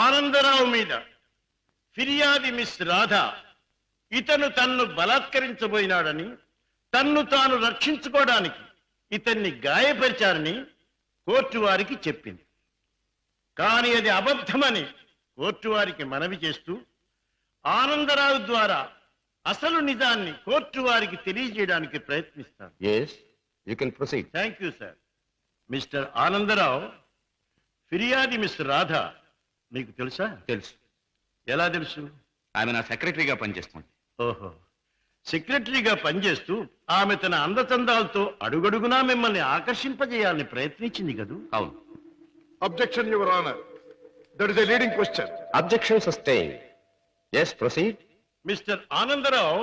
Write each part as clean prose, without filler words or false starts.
ఆనందరావు మీద ఫిర్యాది మిస్ రాధ ఇతను తన్ను బలాత్కరించబోయినాడని, తన్ను తాను రక్షించుకోవడానికి ఇతన్ని గాయపరిచారని కోర్టు వారికి చెప్పింది. కానీ అది అబద్ధమని కోర్టు వారికి మనవి చేస్తూ ఆనందరావు ద్వారా అసలు నిజాన్ని కోర్టు వారికి తెలియజేయడానికి ప్రయత్నిస్తాను. Thank you sir. Mister Anandarao, ఫిర్యాది మిస్ రాధ మీకు తెలుసా? తెలుసు. ఎలా తెలుసు? ఆమె నా సెక్రటరీగా పనిచేస్తుంది. ఓహో, సెక్రటరీగా పనిచేస్తూ ఆమె తన అందచందాలతో అడుగడుగునా మిమ్మల్ని ఆకర్షింపజేయాలని ప్రయత్నించింది కదూ? అవును. Objection your honour, that is a leading question. Objection sustain. yes proceed. Mister Anandarao,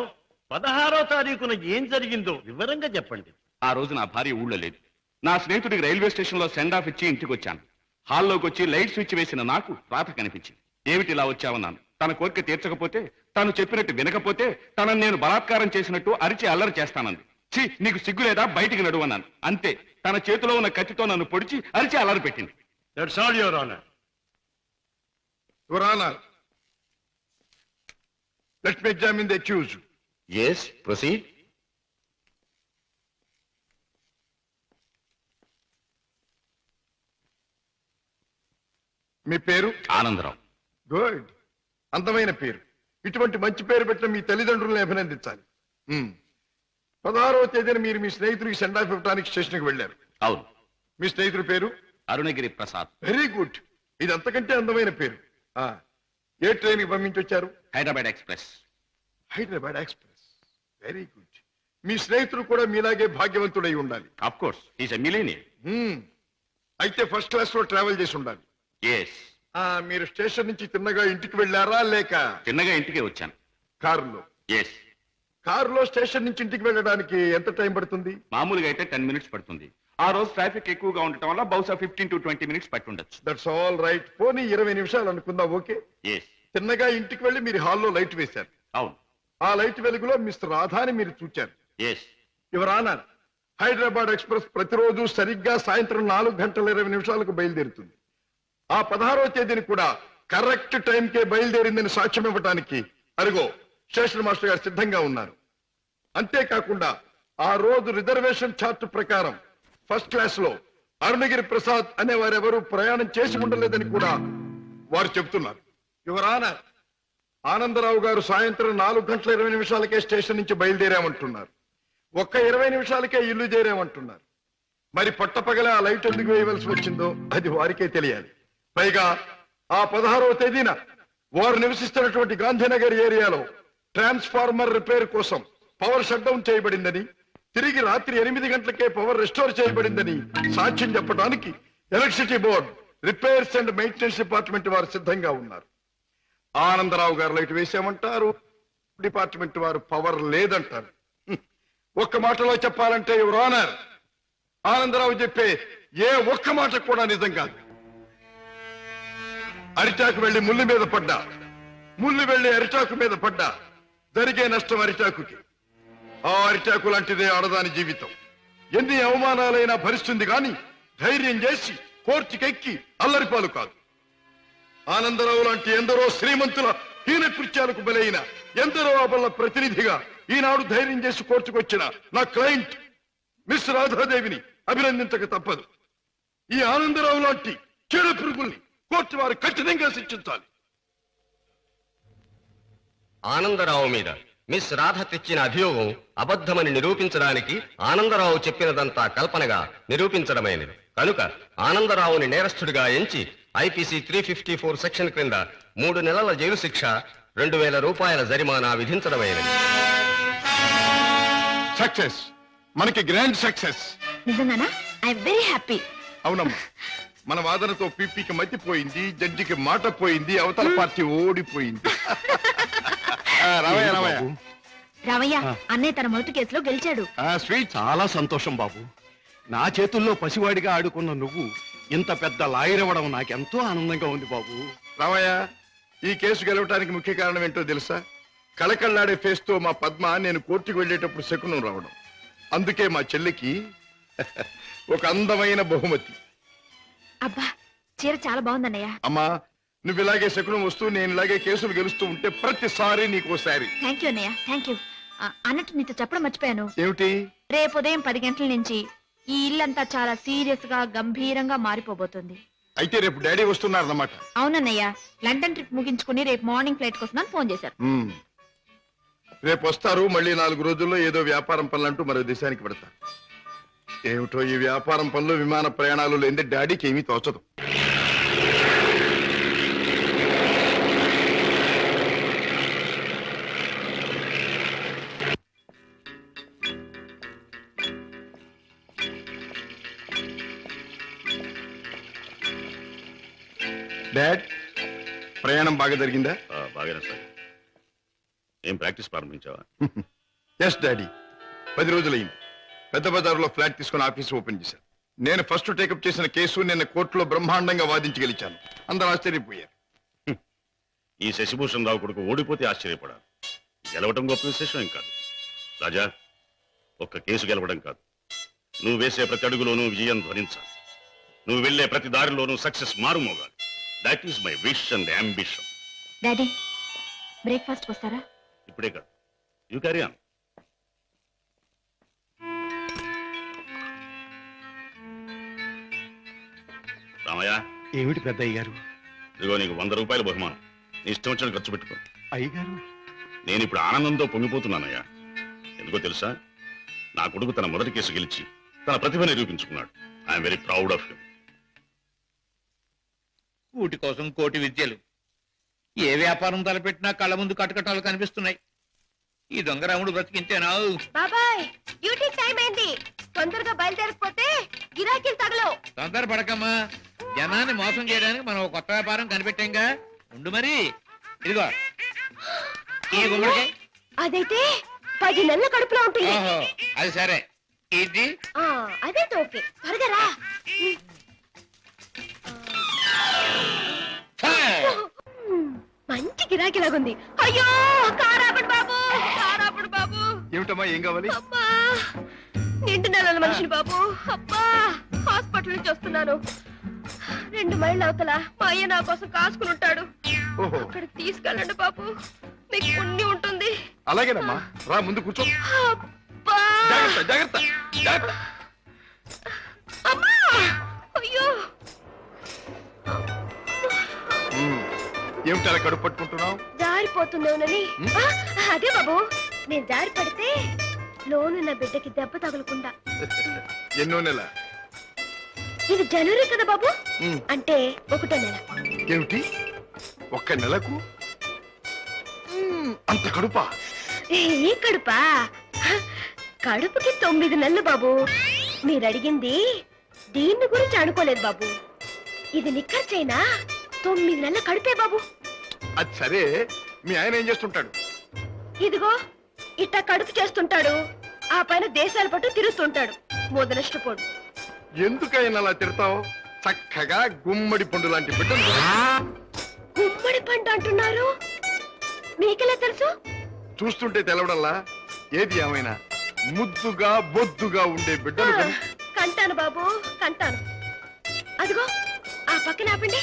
16వ తారీఖున ఏం జరిగిందో వివరంగా చెప్పండి. ఆ రోజు నా భార్య ఊళ్ళో లేదు. నా స్నేహితుడికి రైల్వే స్టేషన్ లో సెండ్ ఆఫ్ ఇచ్చి ఇంటికి వచ్చాను. హాల్లోకి వచ్చి లైట్ స్విచ్ వేసిన నాకు రాత కనిపించింది. ఏమిటి ఇలా వచ్చావన్నాను. తన కోరిక తీర్చకపోతే, తాను చెప్పినట్టు వినకపోతే తనను నేను బలాత్కారం చేసినట్టు అరిచి అల్లరి చేస్తానంది. ఛీ, నీకు సిగ్గులేదా, బయటికి నడువన్నాను. అంతే, తన చేతిలో ఉన్న కత్తితో నన్ను పొడిచి అరిచి అల్లరి పెట్టింది. That's all your honour. Your honour, let me examine the accused. yes proceed. మీ పేరు? ఆనందరావు. గుడ్, అందమైన పేరు. ఇటువంటి మంచి పేరు పెట్టిన మీ తల్లిదండ్రులను అభినందించాలి. 16వ తేదీన మీరు మీ స్నేహితుడికి సెండ్ ఆఫ్ ఇవ్వడానికి స్టేషన్కి వెళ్ళారు. అవును. మీ స్నేహితుడి పేరు? అరుణగిరి ప్రసాద్. వెరీ గుడ్, ఇది అంతకంటే అందమైన పేరు. ఏ ట్రైన్ కి పంపించొచ్చారు? Hyderabad express. Hyderabad express, very good. మీ స్నేహితుడు కూడా మీలాగే భాగ్యవంతుడై ఉండాలి. Of course, is a millionaire. అయితే ఫస్ట్ క్లాస్ లో ట్రావెల్ చేసి ఉండాలి. yes. మీరు స్టేషన్ నుంచి తిన్నగా ఇంటికి వెళ్ళారా, లేక తిన్నగా ఇంటికే వచ్చాను. కారులో? yes. కారులో స్టేషన్ నుంచి ఇంటికి వెళ్ళడానికి ఎంత టైం పడుతుంది? మామూలుగా అయితే 10 minutes పడుతుంది. ఆ రోజు ట్రాఫిక్ ఎక్కువగా ఉండటం వల్ల బహుశా 15 to 20 minutes పట్టుండొచ్చు. That's all right. పోనీ 20 నిమిషాలు అనుకుందాం. ఓకే. yes. తిన్నగా ఇంటికి వెళ్ళి మీరు హాల్లో లైట్ వేశారు. అవును. ఆ లైట్ వెలుగులో మిస్టర్ రాధాని మీరు చూచారు. yes. Your honour, Hyderabad express ప్రతిరోజు సరిగ్గా సాయంత్రం 4:20 బయలుదేరుతుంది. ఆ 16వ తేదీని కూడా కరెక్ట్ టైంకే బయలుదేరిందని సాక్ష్యం ఇవ్వటానికి అరుగో స్టేషన్ మాస్టర్ గారు సిద్ధంగా ఉన్నారు. అంతేకాకుండా ఆ రోజు రిజర్వేషన్ చార్ట్ ప్రకారం ఫస్ట్ క్లాస్ లో అరుణగిరి ప్రసాద్ అనే వారెవరూ ప్రయాణం చేసి ఉండలేదని కూడా వారు చెబుతున్నారు. యువర్ ఆనర్, ఆనందరావు గారు సాయంత్రం 4:20 స్టేషన్ నుంచి బయలుదేరామంటున్నారు. ఒక్క 20 నిమిషాలకే ఇల్లు చేరామంటున్నారు. మరి పట్టపగల ఆ లైట్ ఎందుకు వేయవలసి వచ్చిందో అది వారికే తెలియాలి. పైగా ఆ 16వ తేదీన వారు నివసిస్తున్నటువంటి గాంధీనగర్ ఏరియాలో ట్రాన్స్ఫార్మర్ రిపేర్ కోసం పవర్ షట్ డౌన్ చేయబడిందని, తిరిగి రాత్రి 8 గంటలకే పవర్ రెస్టోర్ చేయబడిందని సాక్ష్యం చెప్పడానికి electricity board, repairs and maintenance department వారు సిద్ధంగా ఉన్నారు. ఆనందరావు గారు లైట్ వేసామంటారు, డిపార్ట్మెంట్ వారు పవర్ లేదంటారు. ఒక్క మాటలో చెప్పాలంటే యువర్ ఆనర్, ఆనందరావు చెప్పే ఏ ఒక్క మాట కూడా నిజం కాదు. అరిటాకు వెళ్లి ముళ్ళు మీద పడ్డా, ముళ్ళు వెళ్లి అరిటాకు మీద పడ్డా జరిగే నష్టం అరిటాకుకి. ఆ అరిటాకు లాంటిదే ఆడదాని జీవితం. ఎన్ని అవమానాలైనా భరిస్తుంది గాని ధైర్యం చేసి కోర్టుకెక్కి అల్లరిపాలు కాదు. ఆనందరావు లాంటి ఎందరో శ్రీమంతుల హీన కృత్యాలకు బలైన ఎందరో అబల ప్రతినిధిగా ఈనాడు ధైర్యం చేసి కోర్టుకొచ్చిన నా క్లయింట్ మిస్ రాధాదేవిని అభినందించక తప్పదు. ఈ ఆనందరావు లాంటి చెడు పురుగుల్ని కోర్టు వారు కఠినంగా శిక్షించాలి. ఆనందరావు మీద మిస్ రాధ తెచ్చిన అభియోగం అబద్ధమని నిరూపించడానికి ఆనందరావు చెప్పినదంతా కల్పనగా నిరూపించడమైనది కనుక ఆనందరావుని నేరస్తుడిగా ఎంచి ఐపీసీ 354 సెక్షన్ క్రింద 3 నెలల జైలు శిక్ష, 2000 రూపాయల జరిమానా విధించడమైనది. సక్సెస్, మనకి గ్రాండ్ సక్సెస్. నిజంగానా? I very happy. అవునమ్మా, మన వాదనతో పీపీకి మతిపోయింది, జడ్జికి మాట పోయింది, అవతల పార్టీ ఓడిపోయింది. రావయ్య, అన్నయ్య తన మొదటి కేసులో గెలిచాడు. స్వీట్, చాలా సంతోషం బాబు. నా చేతుల్లో పసివాడిగా ఆడుకున్న నువ్వు ఇంత పెద్ద లాయర్ అవ్వడం నాకెంతో ఆనందంగా ఉంది బాబు. రామయ్య, ఈ కేసు గెలవటానికి ముఖ్య కారణం ఏంటో తెలుసా? కళకళ్ళాడే ఫేస్ తో మా పద్మ నేను కోర్టుకు వెళ్ళేటప్పుడు శకునం రావడం. అందుకే మా చెల్లికి ఒక అందమైన బహుమతి. అబ్బా, చీర చాలా బాగుందన్నయ్య. అమ్మా, నువ్వు ఇలాగే శకునం వస్తూ నేను ఇలాగే కేసులు గెలుస్తూ ఉంటే ప్రతిసారి నీకోసారి. థ్యాంక్ యూ అన్నయ్య, థ్యాంక్ యూ. అన్నట్టు నీతో చెప్పడం మర్చిపోయాను. ఏమిటి? రేపు ఉదయం 10 గంటల నుంచి ఈ ఇల్లంతా చాలా సీరియస్ గా గంభీరంగా మారిపోబోతుంది. అయితే రేపు డాడీ వస్తున్నారన్నమాట. అవునన్నయ్య, లండన్ ట్రిప్ ముగించుకుని రేపు మార్నింగ్ ఫ్లైట్ కోసం ఫోన్ చేశారు. రేపు వస్తారు. మళ్ళీ 4 రోజుల్లో ఏదో వ్యాపారం పనులంటూ మరో దేశానికి పెడతారు. ఏమిటో ఈ వ్యాపారం పనులు, విమాన ప్రయాణాలు లేని డాడీకి ఏమీ తోచదు. డాడ్, ప్రయాణం బాగా జరిగిందా? బాగానే సార్. ఏం ప్రాక్టీస్ ప్రారంభించావా? ఎస్ డాడీ, 10 రోజులైంది. పెద్ద బజారులో ఫ్లాట్ తీసుకుని ఆఫీస్ ఓపెన్ చేశాను. నేను ఫస్ట్ టేకప్ చేసిన కేసు నిన్న కోర్టులో బ్రహ్మాండంగా వాదించి గెలిచాను. అందరూ ఆశ్చర్యపోయారు. ఈ శశిభూషణ్ రావు కొడుకు ఓడిపోతే ఆశ్చర్యపడాలి. గెలవడం గొప్ప విశేషం ఏం కాదు. రాజా, ఒక్క కేసు గెలవడం కాదు, నువ్వు వేసే ప్రతి అడుగులోనూ విజయం ధ్వనించాలి. నువ్వు వెళ్లే ప్రతి దారిలోనూ సక్సెస్ మారుమోగాలి. That is my wish and ambition. Daddy, breakfast వస్తారా? ఇప్పుడే కాదు, యూ క్యారీ ఆన్. రామయ్య, ఏమిటి పెద్ద అయ్యారు? ఇదిగో నీకు 100 రూపాయల బహుమానం. నీ ఇష్టం వచ్చిన ఖర్చు పెట్టుకో. అయ్యగారు, నేను ఇప్పుడు ఆనందంతో పొంగిపోతున్నానయ్యా. ఎందుకో తెలుసా? నా కొడుకు తన మొదటి కేసు గెలిచి తన ప్రతిభ నిరూపించుకున్నాడు. I'm very proud of him. కూటి కోసం కోటి విద్యలు. ఏ వ్యాపారం తలపెట్టినా కళ్ళ ముందు కటకటాలు కనిపిస్తున్నాయి. ఈ దొంగరాముడు బ్రతికించేనా? బాబాయ్, డ్యూటీ టైం అయింది. తొందరగా బయలుదేరకపోతే గిరాకీలు తగలవు. తొందర పడకమ్మా. జనాన్ని మోసం చేయడానికి మనం ఒక కొత్త వ్యాపారం కనిపెట్టాంగా. ఉండు మరి. ఇదిగో ఈ గుమ్మడికాయ. అదైతే 10 నెలల కడుపులో ఉంటుంది. ఓహో, అది సరే. ఇది అదే ఓకే. త్వరగా రా. మంచి గిరాకీ లాగుంది. అయ్యో, కారాపడు బాబు, కారాపడు బాబు. ఏమిటమ్మా, ఏం కావాలి? అమ్మా, నిండు నెలల మనిషిని బాబు. అబ్బా, హాస్పిటల్ నుంచి వస్తున్నాను. 2 మైళ్ళ అవతల మా అయ్య నా కోసం కాసుకుని ఉంటాడు. ఓహో, అక్కడికి తీసుకెళ్ళండి బాబు, మీకు పుణ్యం ఉంటుంది. అలాగేనమ్మా, రా ముందు కూర్చో. అబ్బా, జాగ్రత్త జాగ్రత్త జాగ్రత్త. అమ్మా, అయ్యో. ఏమిటి అలా కడుపు పట్టుకుంటున్నావు? జారిపోతున్నావునని. అదే బాబు, నేను జారి పడితే లోనున్న బిడ్డకి దెబ్బ తగలకుండా. ఎన్నో నెల? ఇది జనవరి కదా బాబు, అంటే 1వ నెల. ఏమిటి, 1 నెలకు అంత కడుపా? ఏ కడుపా? కడుపుకి 9 నెలలు బాబు. మీరు అడిగింది దీన్ని గురించి అనుకోలేదు బాబు. ఇది నిక్కర్చైనా 9 నెలల కడుపే బాబు. అది సరే, మీ ఆయన ఏం చేస్తుంటాడు? ఇదిగో ఇట్టా కడుపు చేస్తుంటాడు. ఆ పైన దేశాల పట్టు తిరుగుతుంటాడు. మొదలష్టపోడు. ఎందుకైనా అలా తిడతావు? చక్కగా గుమ్మడి పండు లాంటి బిడ్డలు. గుమ్మడి పండు అంటున్నారు? మీకెలా తెలుసు? చూస్తుంటే తెలవడల్లా. ఏది ఏమైనా ముద్దుగా బొద్దుగా ఉండే బిడ్డలు కంటాను బాబు, కంటాను. అదిగో ఆ పక్కన ఆపండి,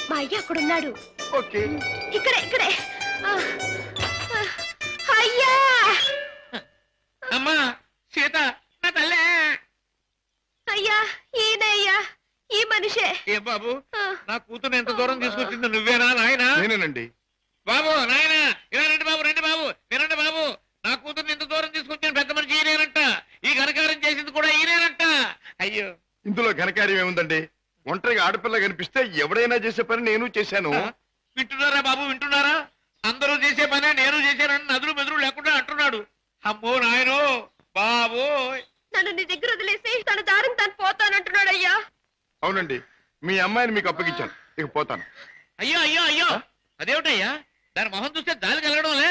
మా అయ్య అక్కడున్నాడు. ఓకే, ఇక్కడే ఇక్కడే. అయ్యా! అమ్మా సీత, నా తల్లే. అయ్యా, ఈయన అయ్యా, ఈ మనిషే. ఏ బాబు, నా కూతురు ఎంత దూరం తీసుకొచ్చింది నువ్వేనా నాయనా? నేనేనండి. బాబు, నాయనా, ఇలా రండి బాబు, రండి బాబు, వినండి బాబు. నా కూతురు ఇంత దూరం తీసుకొచ్చిన పెద్ద మనిషి ఈయనేనంట. ఈ ఘనకారం చేసింది కూడా ఈయనేనంట. అయ్యో, ఇందులో ఘనకార్యం ఏముందండి? ఒంటరిగా ఆడపిల్ల కనిపిస్తే ఎవడైనా చేసే పని నేను చేశాను. వింటున్నారా బాబు, వింటున్నారా? అందరూ చేసే పనే నేను చేశానని నదులు మెదులు లేకుండా అంటున్నాడు. అమ్మో నాయనో బాబు. నన్ను నీ దగ్గర వదిలేసి తన దారిని తను పోతానంటున్నాడు అయ్యా. అవునండి, మీ అమ్మాయిని మీకు అప్పగించాను, ఇక పోతాను. అయ్యో అయ్యో అయ్యో, అదేమిటయ్యా? దాని మొహం చూస్తే దాని కలగడంలే,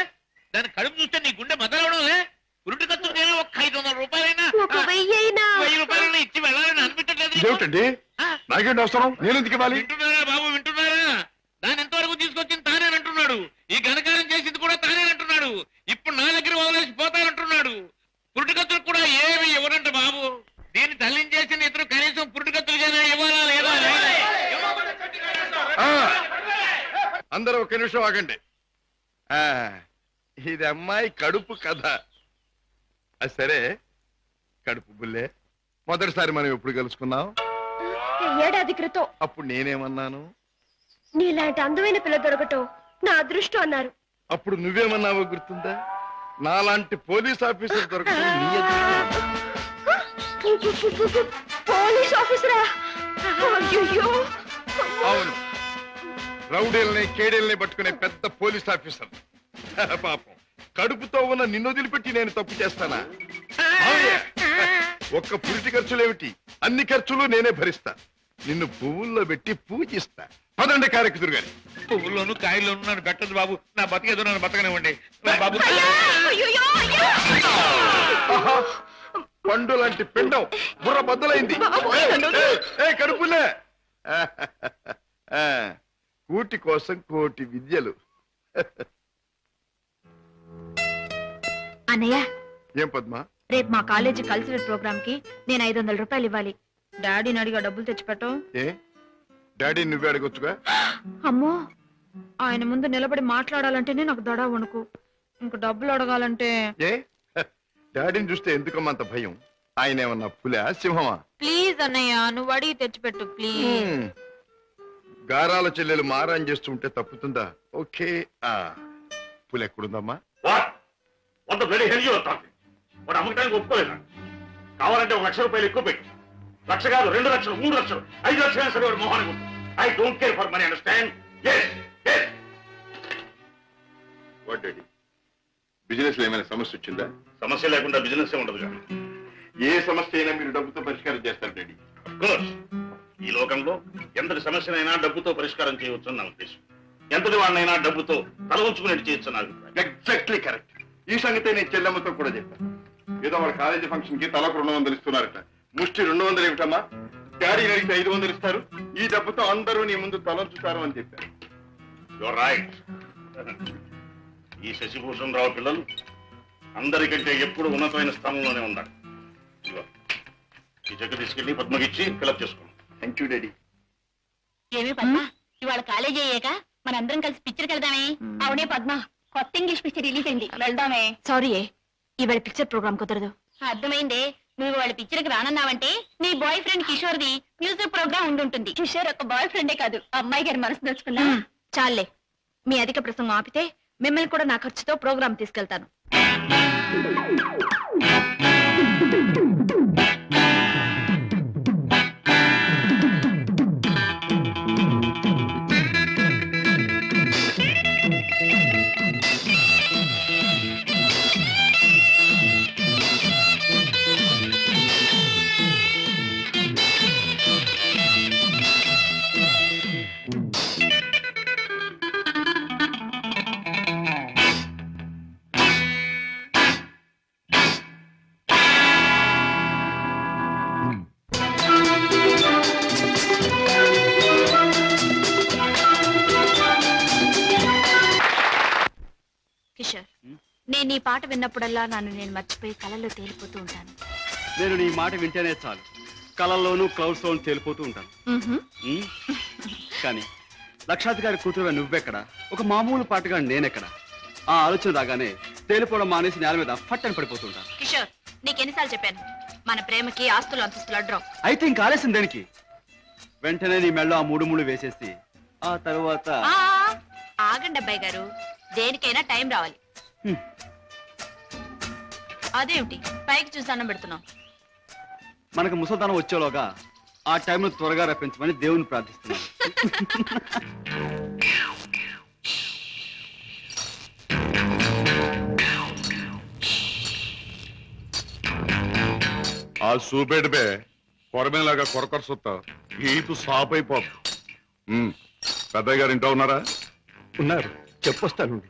దాని కడుపు చూస్తే నీ గుండె మొదలవడంలే. ఉరుటి ఖర్చు నేను ఒక 500 రూపాయలైనా, 1000 రూపాయలైనా ఇచ్చి వెళ్ళాలని అనిపించట్లేదు. ఏమిటండి, నాకేంటి అవసరం? నేను ఎందుకు ఇవ్వాలి? వింటున్నారా బాబు, వింటున్నారా? దాని ఎంతవరకు తీసుకొచ్చింది తానేనంటున్నాడు. ఈ ఘనకారం చేసింది కూడా తానేనంటున్నాడు. ఇప్పుడు నా దగ్గర వదిలేసి పోతానంటున్నాడు. పురుటికత్తులు కూడా ఏమి ఇవ్వనంట బాబు. దీన్ని తల్లిని చేసిన ఇతరు కనీసం పురుటికత్తులుగానే ఇవ్వాలా లేదా? అందరూ ఒక నిమిషం ఆగండి. ఇది అమ్మాయి కడుపు కథ. అది సరే, కడుపు బుల్లే, మొదటిసారి మనం ఎప్పుడు కలుసుకున్నాం? ఏడాది క్రితం. అప్పుడు నేనేమన్నాను? నీలాంటి అందమైన పిల్ల దొరకటం నా అదృష్టం అన్నారు. అప్పుడు నువ్వేమన్నావో గుర్తుందా? నాలాంటి పోలీస్ ఆఫీసర్ దొరకటం నీ అదృష్టం. పోలీస్ ఆఫీసరా? అయ్యయ్యో. అవును, రౌడీల్ని కేడీల్ని పట్టుకునే పెద్ద పోలీస్ ఆఫీసర్. పాపం, కడుపుతో ఉన్న నిన్ను వదిలిపెట్టి నేను తప్పు చేస్తానా? అవునే. ఒక్క పురిటి ఖర్చులేమిటి, అన్ని ఖర్చులు నేనే భరిస్తా. నిన్ను పువ్వుల్లో పెట్టి పూజిస్తా. పదండి కారెక్కుదురు గాని. పువ్వుల్లోనూ కాయల్లోనూ నన్ను పెట్టదు బాబు. నా బతికేదో నన్ను బతకనివ్వండి బాబు. అయ్యయ్యో, అయ్యో. ఆహా, పండు లాంటి పిండం బుర్ర బద్దలైంది. కడుపులే. కూటి కోసం కోటి విద్యలు. అన్నయ్య, ఏం పద్మా? రేపు మా కాలేజీ కల్చరల్ ప్రోగ్రామ్ కి నేను 500 రూపాయలు ఇవ్వాలి. డాడీని అడిగా డబ్బులు తెచ్చిపెట్టు. ఏ డాడీ నువ్వే అడగొచ్చుగా? అమ్మో, ఆయన ముందు నిలబడి మాట్లాడాలంటేనే నాకు దడ వణుకు. ఇంక డబ్బులు అడగాలంటే ఏ డాడీని చూస్తే ఎందుకమ్మా అంత భయం? ఆయన ఏమన్నా పులా సింహమా? ప్లీజ్ అన్నయ్య, నువ్వు అడిగి తెచ్చిపెట్టు ప్లీజ్. గారాల చెల్లెలు మారాన్ చేస్తుంటే తప్పుతుందా? ఓకే. పులి ఎక్కడుందమ్మా? వాడు అమ్మకానికి ఒప్పుకోలేదా? కావాలంటే 1 లక్ష రూపాయలు ఎక్కువ పెట్టు. 1 లక్ష కాదు, 2 లక్షలు, 3 లక్షలు, 5 లక్షలు సరే వాడు మొహానికి ఉంటుంది. I don't care for money, understand? What daddy, business లో ఏమైనా సమస్య వచ్చిందా? సమస్య లేకుండా బిజినెస్ ఉండదు కానీ ఏ సమస్య అయినా మీరు డబ్బుతో పరిష్కారం చేస్తారు డాడీ. ఈ లోకంలో ఎంతటి సమస్యనైనా డబ్బుతో పరిష్కారం చేయవచ్చు నా ఉద్దేశం. ఎంతటి వాడినైనా డబ్బుతో తల ఉంచుకునేట్టు చేయొచ్చు నా అభిప్రాయం. Exactly correct. ఈ సంగతే నేను చెల్లెమ్మతో కూడా చెప్పాను. ఏదో వాళ్ళ కాలేజీ ఫంక్షన్ కి తలకు 200 ఇస్తున్నారట. ముష్టి 200 ఏమిటమ్మా? డాడీ అడిగితే 500 ఇస్తారు. ఈ డబ్బుతో అందరూ నీ ముందు తలంచుతారు అని చెప్పారు. Your right. ఈ శశిభూషణ్ రావు పిల్లలు అందరికంటే ఎప్పుడు ఉన్నతమైన స్థానంలోనే ఉన్నారు. ఈ చెక్ తీసుకెళ్లి పద్మకిచ్చి ఫిలప్ చేసుకోండి. Thank you daddy. ఏమి పద్మ, ఇవాళ కాలేజీ అయ్యాక మనందరం కలిసి పిక్చర్కి వెళ్దామే? అవునే పద్మ, కొత్త ఇంగ్లీష్ పిక్చర్ రిలీజ్ అయింది, వెళ్దామే. సారీ, ఇవాళ పిక్చర్ ప్రోగ్రామ్ కుదరదు. అర్థమైందే. నువ్వు వాళ్ళ పిక్చర్కి రానన్నావంటే నీ బాయ్ ఫ్రెండ్ కిషోర్ ది మ్యూజిక్ ప్రోగ్రామ్ ఉండుంటుంది. కిషోర్ ఒక బాయ్ ఫ్రెండే కాదు, అమ్మాయి గారి మనసు దోచుకున్నా. చాలే, మీ అధిక ప్రసంగం ఆపితే మిమ్మల్ని కూడా నా ఖర్చుతో ప్రోగ్రామ్ తీసుకెళ్తాను. కిషోర్, నేను ఈ పాట విన్నప్పుడల్లా నన్ను నేను మర్చిపోయి కళల్లో తేలిపోతూ ఉంటాను. నేను నీ మాట వింటేనే చాలు, కళల్లోనూ క్లౌడ్స్ లోనూ తేలిపోతూ ఉంటాను. కానీ లక్షాధికారి కూతురుగా నువ్వెక్కడ, ఒక మామూలు పాటగా నేనెక్కడ? ఆ ఆలోచన రాగానే తేలిపోవడం మానేసి నేల మీద ఫట్టని పడిపోతుంటాను. కిషోర్, నీకెన్నిసార్లు చెప్పాను, మన ప్రేమకి ఆస్తులు అంతస్తులు అడ్డం. అయితే ఇంకా ఆలస్యం దేనికి? వెంటనే నీ మెళ్ళో ఆ 3 ముళ్ళు వేసేసి ఆ తర్వాత ఆగండి అబ్బాయి గారు, దేనికైనా టైం రావాలి. అదేమిటి పైకి చూసి అన్నం పెడుతున్నాం? మనకు ముసల్దానం వచ్చేలోగా ఆ టైంను త్వరగా రప్పించమని దేవుని ప్రార్థిస్తున్నాను. ఆ సూపేడు బే కొరమేలాగా కొరకొర సొత్త ఈపు సాప్ అయిపోదు. పెద్దయ్య గారు ఇంట్లో ఉన్నారా? ఉన్నారు, చెప్పొస్తాను.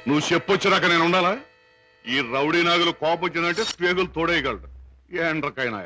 నువ్వు చెప్పొచ్చినాక నేను ఉండాలా? ఈ రౌడీ నాగులు కోపం వచ్చిందంటే స్పేగులు తోడేయగలడు. ఏండ్రకైనా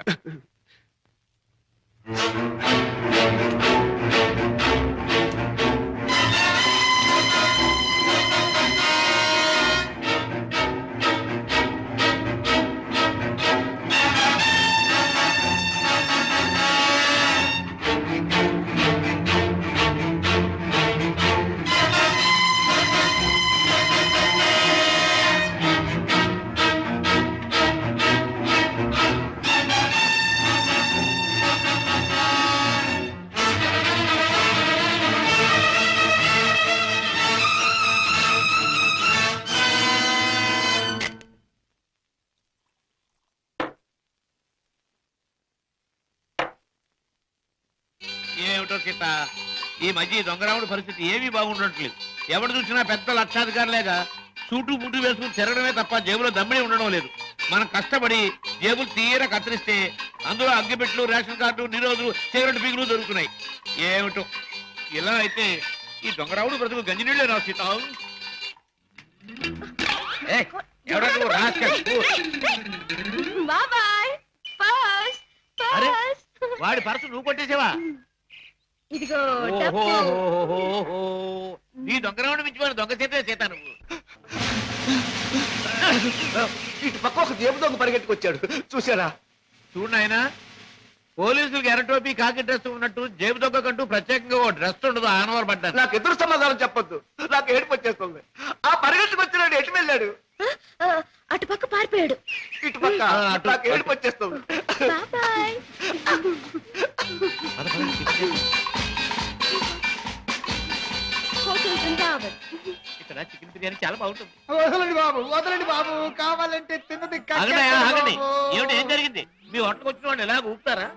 సీత ఈ మధ్య ఈ దొంగరాముడి పరిస్థితి ఏమీ బాగుండట్లేదు. ఎవరు చూసినా పెద్ద లక్షాధికారులేగా సూటు బుట్టు వేసుకుని తిరగడమే తప్ప జేబులో దమ్మిడి ఉండడం లేదు. మనం కష్టపడి జేబులు తీర కత్తిరిస్తే అందులో అగ్గిపెట్లు, రేషన్ కార్డు, నిరోధులు, సిగరెట్ పీకులు దొరుకుతున్నాయి. ఏమిటో ఇలా అయితే ఈ దొంగరాముడు బ్రతుకు గంజినీళ్ళే రా సీత. ఎవడో నువ్వు రాస్కల్. బాబాయ్ పర్స్ అరే పర్స్ వాడి పర్సు నువ్వు కొట్టేసావా? ఇదిగో డబ్బు. ఓహోహోహోహో. నీ దొంగరాముడు మించిపోయిన దొంగ చేతే సీత నువ్వు. ఇటు పక్క ఒక జేబు దొంగ పరిగెట్టుకొచ్చాడు చూసారా? చూడు నాయనా, పోలీసులకు ఎర్ర టోపీ కాకి డ్రెస్ ఉన్నట్టు జేబు దొంగకంటూ ప్రత్యేకంగా ఓ డ్రెస్ ఉండదు. ఆనవారు పడ్డాను. నాకు ఎదురు సమాధానం చెప్పొద్దు, నాకు ఏడుపు వచ్చేస్తుంది. ఆ పరిగెట్టుకొచ్చినాడు ఎటు వెళ్ళాడు? అటు పక్క పారిపోయాడు. ఇటు పక్క అటు- నాకు ఏడుపు వచ్చేస్తుంది. బాబాయ్. హోటల్ బృందావన్. ఇక్కడ చికెన్ బిర్యానీ చాలా బాగుంటుంది. వదలండి బాబు, వదలండి బాబు, కావాలంటే తిన్నది ఆగండి. ఏమిటి ఏం జరిగింది? మీ హోటల్కి వచ్చిన వాళ్ళు ఎలాగ ఊపుతారా?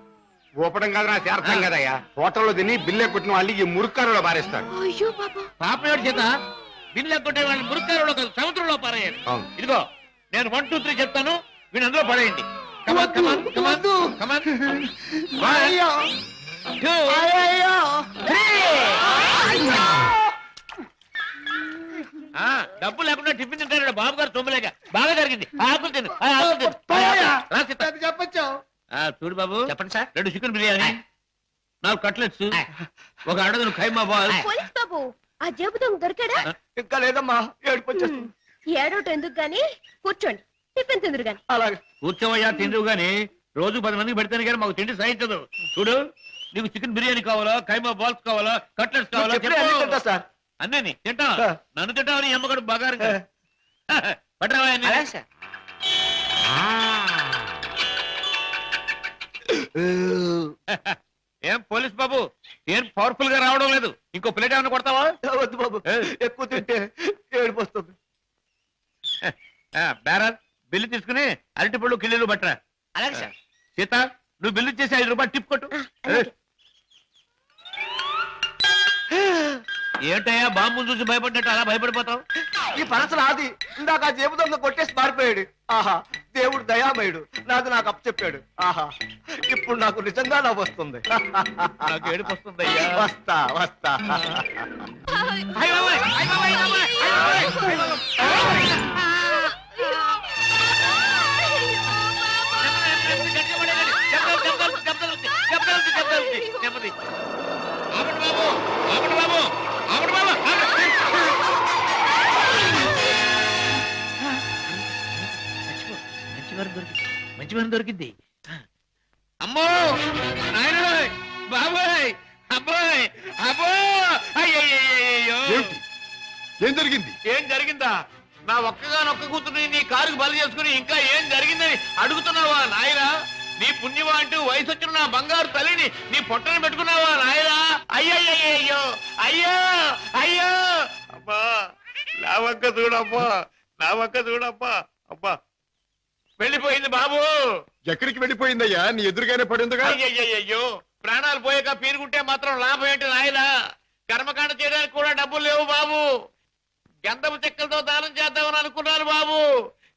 ఊపడం కాదు, నాకు అర్థం కదయ్యా. హోటల్లో తిని బిల్లే కొట్టిన వాళ్ళు ఈ మురుక్కారులో పారేస్తాడు. అయ్యో బాబా. పాపం ఏడు చేత బిల్లు ఎక్కొట్టే వాళ్ళు మురుక్కారులో కాదు సముద్రంలో పారేయాలి. అవును. ఇదిగో నేను 1, 2, 3 చెప్తాను, వీళ్ళు అందులో పడేయండి. కమాన్ కమాన్ కమాన్ కమాన్. 1, 2, 3. డబ్బు లేకుండా టిఫిన్ తింటాడు బాబు గారు. తొమ్మిలేక బాగా జరిగింది. ఆకులు తిను, ఆకులు తిను. రా సీత. చెప్పచ్చు. చూడు బాబు, చెప్పండి సార్. 2 చికెన్ బిర్యానీ, 4 కట్లెట్స్, ఒక అడగను ఖైమా బాల్. పోలీస్ బాబు, ఆ జేబు దొంగ దొరికాడా? ఇంకా లేదమ్మా, ఏడుపు వచ్చేస్తుంది. ఏడోటి ఎందుకు గాని కూర్చోండి, టిఫిన్ తిందురు గాని. అలాగే కూర్చోవయ్యా తిందువు గాని, రోజు 10 మందికి పెడితేనే కానీ మాకు తిండి సహించదు. చూడు, నీకు చికెన్ బిర్యానీ కావాలా, ఖైమా బాల్స్ కావాలా, కట్లెట్స్ కావాలా? చెప్పిన అన్ని తింటా సార్. అన్నీ తింటా. సార్. నన్ను తింటావని అమ్మగడు బాగా పట్టరావా? అలాగే సార్. ఏం పోలీస్ బాబు, ఏం పవర్ఫుల్ గా రావడం లేదు? ఇంకో ప్లేట్ ఏమైనా కొడతావా? వద్దు బాబు, ఎక్కువ తింటే ఏడుపు వస్తుంది. బేరర్, బిల్లు తీసుకుని అరటిపళ్ళు కిళ్ళీలు పట్టరా. అలాగే సార్. సీత, నువ్వు బిల్లు చేసి 5 రూపాయలు టిప్ కొట్టు. అలాగే. ఏంటయ్యా బాంబుని చూసి భయపడ్డట్టు అలా భయపడిపోతావు? ఈ పరస నాది. ఇందాక ఆ జేబు దొంగ కొట్టేసి పారిపోయాడు. ఆహా, దేవుడు దయామయుడు, నాది నాకు అప్పచెప్పాడు. ఆహా, ఇప్పుడు నాకు నిజంగా నవ్వు వస్తుంది. నాకు ఏడుపు వస్తుందయ్యా. వస్తా వస్తా. అయ్ బాబోయ్, అయ్ బాబోయ్, అయ్ బాబోయ్, అయ్ బాబోయ్, అయ్ బాబోయ్. నెమ్మది. ఆపండి బాబు, ఆపండి బాబు, ఆపండి బాబు, ఆపండి. మంచి వారం దొరికింది. అమ్మో నాయనోయ్, బాబోయ్, అబ్బోయ్, అబ్బో, అయ్యయ్యో. ఏమిటి? ఏం జరిగింది? ఏం జరిగిందా? నా ఒక్కగానొక్క కూతుర్ని నీ కారుకు బలి చేసుకుని ఇంకా ఏం జరిగిందని అడుగుతున్నావా నాయనా? నీ పుణ్యమా అంటూ వయసు వచ్చిన నా బంగారు తల్లిని నీ పొట్టని పెట్టుకున్నావా నాయనా? అయ్యయ్యో, అయ్యో అయ్యో. అబ్బా, నా వంక చూడమ్మా, నా వంక చూడమ్మా. అబ్బా, వెళ్ళిపోయింది బాబు. ఎక్కడికి వెళ్ళిపోయిందయ్యా? నీ ఎదురుగానే పడిందిగా. అయ్యయ్యో, ప్రాణాలు పోయాక పీరుకుంటే మాత్రం లాభం ఏంటి నాయనా? కర్మకాండ చేయడానికి కూడా డబ్బులు లేవు బాబు. గంధపు చెక్కలతో దానం చేద్దామని అనుకున్నాను బాబు.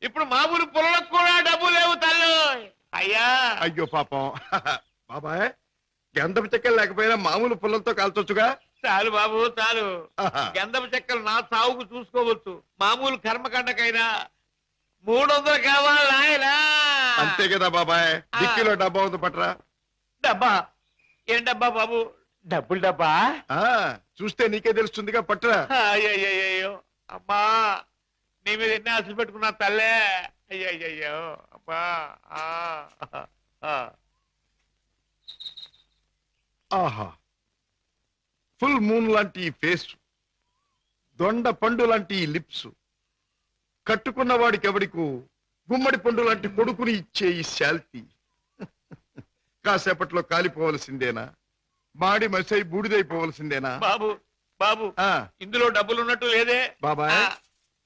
ఇప్పుడు మామూలు పొలకు కూడా డబ్బు లేవు తల్లి. అయ్యా, అయ్యో పాపం. బాబాయ్, గంధపు చెక్కలు లేకపోయినా మామూలు పుల్లలతో కాల్చొచ్చుగా. చాలు బాబు చాలు. ఆహా. గంధపు చెక్కలు నా సాగుకు చూసుకోవచ్చు, మామూలు కర్మకాండకైనా 300 కావాలి నాయనా. అంతే కదా బాబాయ్. డిక్కీలో డబ్బా ఉంది, పట్రా. డబ్బా? ఏం డబ్బా బాబు? డబ్బులు డబ్బా? ఆ, చూస్తే నీకే తెలుస్తుందిగా, పట్రా. అయ్యయ్యో, అమ్మా, నీ మీద ఎన్ని ఆశలు పెట్టుకున్నా తల్లే. అయ్యయ్యో, అమ్మా. ఆహా, ఫుల్ మూన్ లాంటి ఈ ఫేస్, దొండ పండు లాంటి ఈ లిప్స్, కట్టుకున్న వాడికి ఎవడికు గుమ్మడి పండు లాంటి కొడుకుని ఇచ్చే ఈ శాల్తీ కాసేపట్లో కాలిపోవలసిందేనా? మాడి మసై బూడిదైపోవలసిందేనా? బాబు బాబు, ఆ, ఇందులో డబ్బులు ఉన్నట్టు లేదే. బాబాయ్,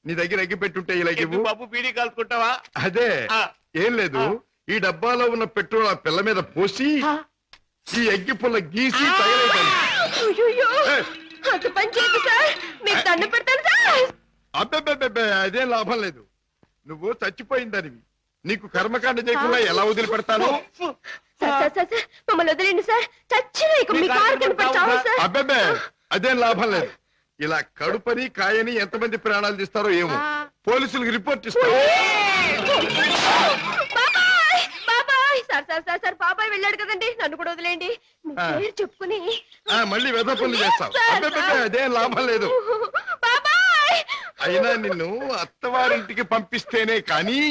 నీ దగ్గర ఎగ్గి పెట్టుంటే ఇలాగివ్వు. ఎందుకు బాబు, బీడీ కాల్చుకుంటావా? అదే, ఆ. ఏం లేదు, ఈ డబ్బాలో ఉన్న పెట్రోల్ ఆ పిల్ల మీద పోసి ఈ అగ్గి పుల్ల గీసి తగలేదాన్ని. అయ్యయ్యో, అంత పని చేయదు సార్, మీకు దండం పెడతాను సార్. అబ్బెబ్బెబ్బెబ్బే, అదేం లాభం లేదు. నువ్వు చచ్చిపోయిందనివి, నీకు కర్మకాండ చేయకుండా ఎలా వదిలిపెడతాను? సార్ సార్ సార్ సార్, మమ్మల్ని వదిలేండి సార్, చచ్చిన ఇక మీ కారు కనిపెట్టావు సార్. అబ్బెబ్బే, అదేం లాభం లేదు. ఇలా కడుపని కాయని ఎంతమంది ప్రాణాలు తీస్తారో ఏమో, పోలీసులకు రిపోర్ట్ ఇస్తారు. బాబాయ్ బాబాయ్, సార్ సార్ సార్ సార్, బాబాయ్ వెళ్ళాడు కదండి, నన్ను కూడా వదిలేండి. మీ పేరు చెప్పుకుని మళ్ళీ వెధ పనులు చేస్తావు. అబ్బెబ్బే, అదేం లాభం లేదు. బాబాయ్, అయినా నిన్ను అత్తవారింటికి పంపిస్తేనే కానీ